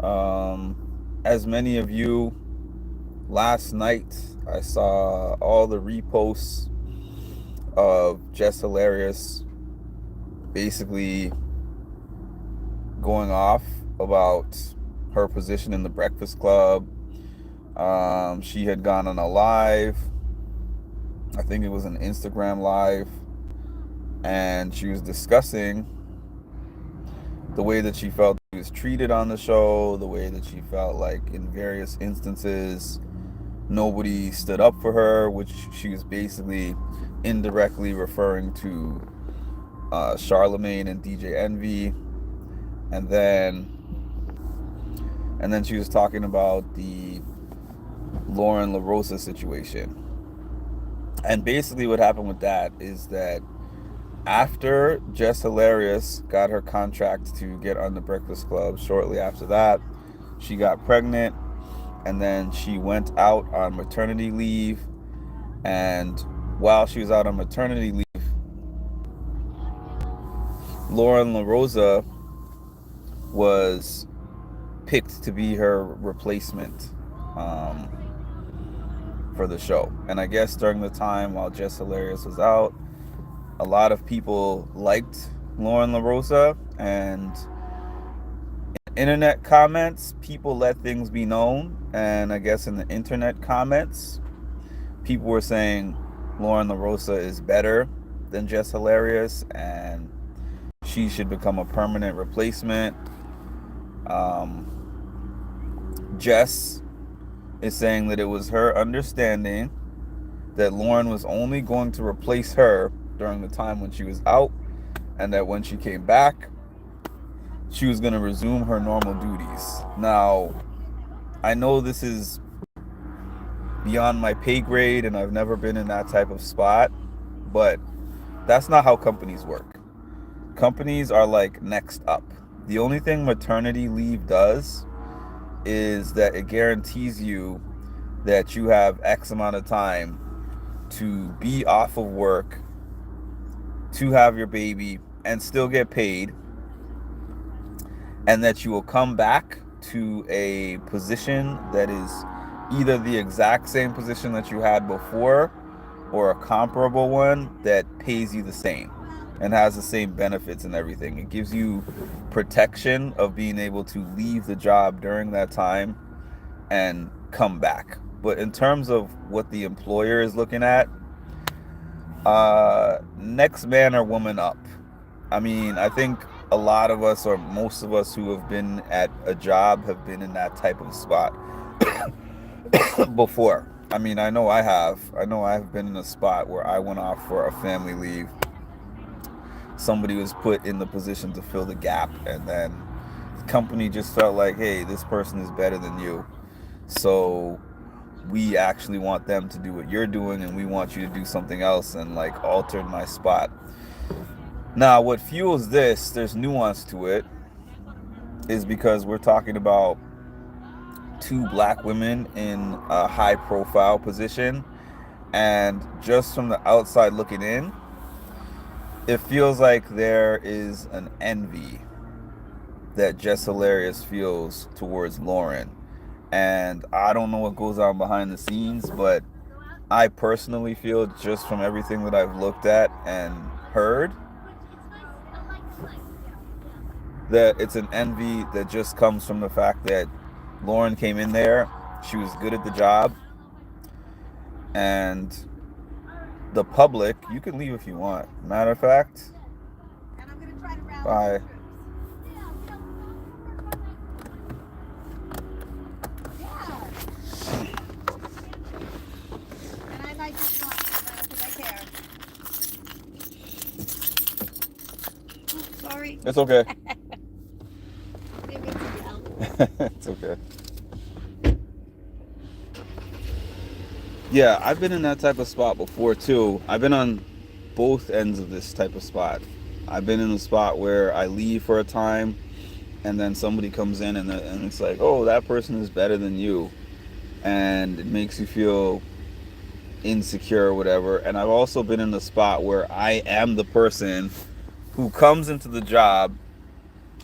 As many of you, last night I saw all the reposts of Jess Hilarious basically going off about her position in the Breakfast Club. She had gone on a live, I think it was an Instagram live, and she was discussing the way that she felt she was treated on the show, the way that she felt like in various instances nobody stood up for her, which she was basically indirectly referring to Charlemagne and DJ Envy, and then she was talking about the Loren Larosa situation. And basically, what happened with that is that after Jess Hilarious got her contract to get on the Breakfast Club, shortly after that, she got pregnant, and then she went out on maternity leave. And while she was out on maternity leave, Loren Larosa was picked to be her replacement for the show. And I guess during the time while Jess Hilarious was out, a lot of people liked Loren Larosa, and in internet comments, people let things be known. And I guess in the internet comments, people were saying Loren Larosa is better than Jess Hilarious and she should become a permanent replacement. Jess is saying that it was her understanding that Loren was only going to replace her during the time when she was out, and that when she came back, she was going to resume her normal duties. Now, I know this is beyond my pay grade and I've never been in that type of spot, but that's not how companies work. Companies are like next up. The only thing maternity leave does is that it guarantees you that you have X amount of time to be off of work, to have your baby, and still get paid, and that you will come back to a position that is either the exact same position that you had before or a comparable one that pays you the same and has the same benefits and everything. It gives you protection of being able to leave the job during that time and come back. But in terms of what the employer is looking at, next man or woman up. I mean, I think a lot of us, or most of us who have been at a job, have been in that type of spot before. I mean, I know I have. I know I've been in a spot where I went off for a family leave. Somebody was put in the position to fill the gap, and then the company just felt like, hey, this person is better than you. So we actually want them to do what you're doing, and we want you to do something else, and like altered my spot. Now, what fuels this, there's nuance to it, is because we're talking about two black women in a high profile position, and just from the outside looking in, it feels like there is an envy that Jess Hilarious feels towards Loren. And I don't know what goes on behind the scenes, but I personally feel, just from everything that I've looked at and heard, that it's an envy that just comes from the fact that Loren came in there, she was good at the job, and the public, you can leave if you want. Matter of fact, bye. Sorry. It's okay. It's okay. Yeah, I've been in that type of spot before too. I've been on both ends of this type of spot. I've been in a spot where I leave for a time, and then somebody comes in, and it's like, oh, that person is better than you, and it makes you feel insecure or whatever. And I've also been in a spot where I am the person who comes into the job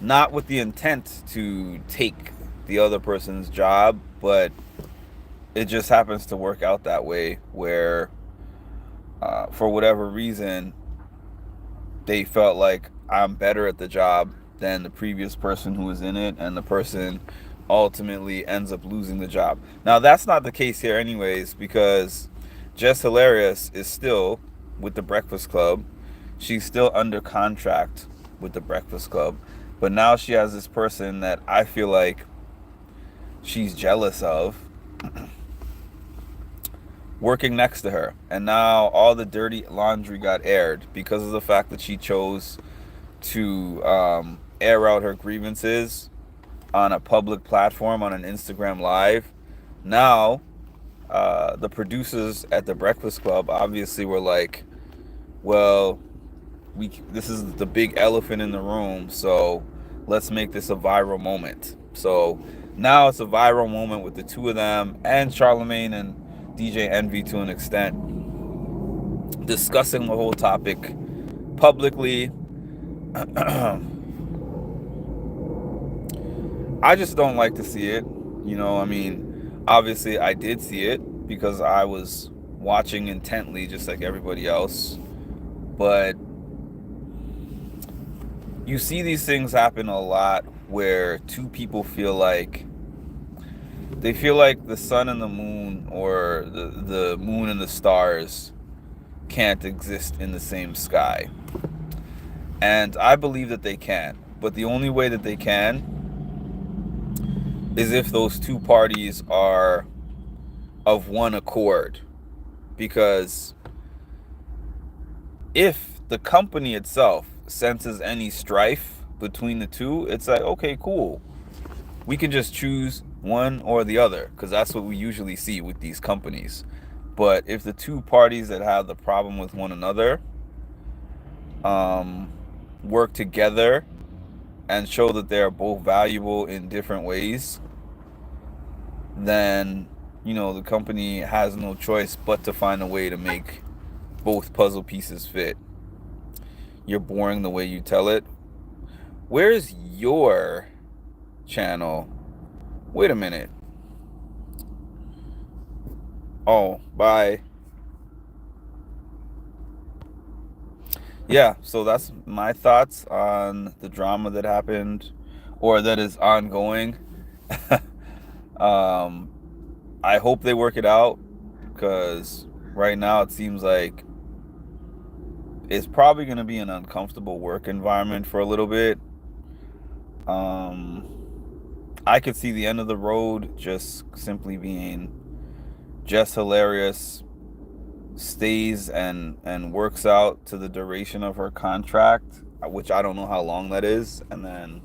not with the intent to take the other person's job, but it just happens to work out that way where, for whatever reason, they felt like I'm better at the job than the previous person who was in it, and the person ultimately ends up losing the job. Now, that's not the case here anyways, because Jess Hilarious is still with the Breakfast Club. She's still under contract with the Breakfast Club. But now she has this person that I feel like she's jealous of working next to her. And now all the dirty laundry got aired because of the fact that she chose to air out her grievances on a public platform, on an Instagram Live. Now, the producers at the Breakfast Club obviously were like, well, this is the big elephant in the room, so let's make this a viral moment. So now it's a viral moment with the two of them and Charlemagne and DJ Envy to an extent, discussing the whole topic publicly. I just don't like to see it. I mean, obviously I did see it because I was watching intently just like everybody else. But you see these things happen a lot where two people feel like the sun and the moon, or the moon and the stars, can't exist in the same sky. And I believe that they can. But the only way that they can is if those two parties are of one accord. Because if the company itself senses any strife between the two, it's like, okay, cool. We can just choose one or the other, because that's what we usually see with these companies. But if the two parties that have the problem with one another work together and show that they're both valuable in different ways, then the company has no choice but to find a way to make both puzzle pieces fit. You're boring the way you tell it. Where's your channel? Wait a minute. Oh, bye. Yeah, so that's my thoughts on the drama that happened, or that is ongoing. I hope they work it out, because right now it seems like it's probably going to be an uncomfortable work environment for a little bit. I could see the end of the road just simply being Jess Hilarious stays and works out to the duration of her contract, which I don't know how long that is, and then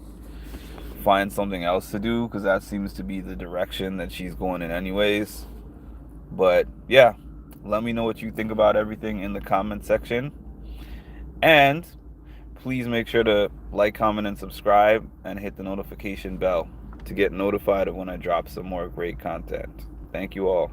find something else to do, because that seems to be the direction that she's going in anyways. But yeah, let me know what you think about everything in the comment section, and please make sure to like, comment, and subscribe, and hit the notification bell to get notified of when I drop some more great content. Thank you all.